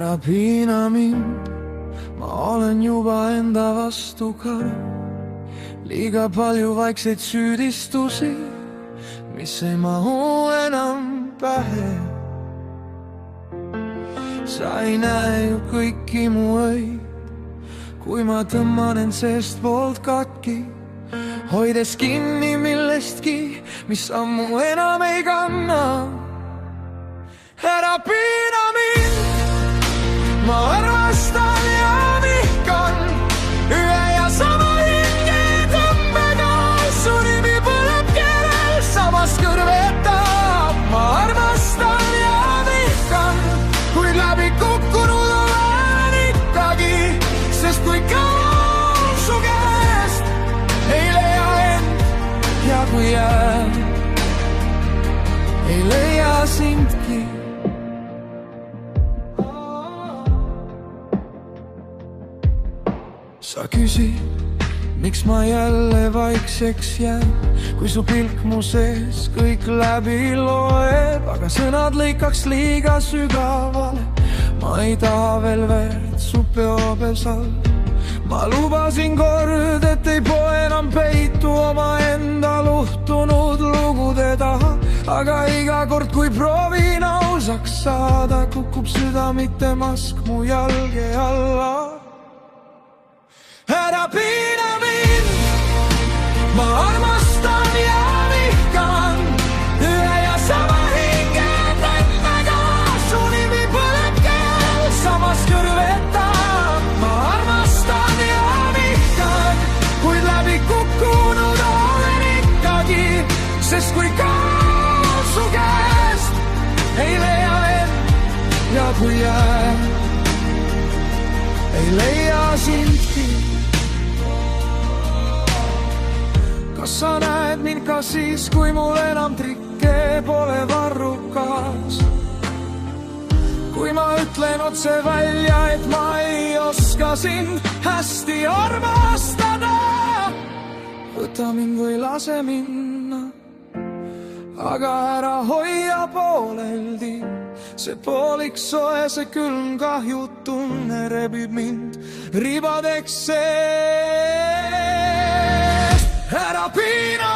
ära piina mind, ma olen juba enda vastu karm. Liiga palju vaikseid süüdistusi, mis ei mahu enam pähe. Sa ei näe ju kõiki mu öid, kui ma tõmban end seestpoolt katki, hoides kinni millestki, mis ammu enam ei kanna. Ära piina mind, ma armastan ja vihkan ühe ja sama hinge tõmbega. Su nimi põleb keelel, samas kõrvetab. Ma armastan ja vihkan, kuid läbi kukkunud olen ikkagi, sest kui kaua su käest ei leia end ja kui jääb, ei leia sindki. Sa küsid, miks ma jälle vaikseks jään, kui su pilk mu sees kõik läbi loeb. Aga sõnad lõikaks liiga sügavale, ma ei taha veel verd su peopesal. Ma lubasin kord, et ei poe enam peitu omaenda luhtunud lugude taha. Aga iga kord, kui proovin ausaks saada, kukub süda mitte mask mu jalge alla. Ära piina mind, ma armastan ja vihkan ühe ja sama hinge tõmbega. Su nimi põleb keel, samas kõrvetab. Ma armastan ja vihkan, kuid läbi kukkunud olen ikkagi, sest kui kaua su käest ei leia end ja kui jääb, ei leia sindki. Kas sa näed mind ka siis, kui mul enam trikke pole varrukas? Kui ma ütlen otse välja, et ma ei oska sind hästi armastada. Võta mind või lase minna, aga ära hoia pooleldi. See poolik soe, see külm kahjutunne rebib mind ribadeks seest. Ära piina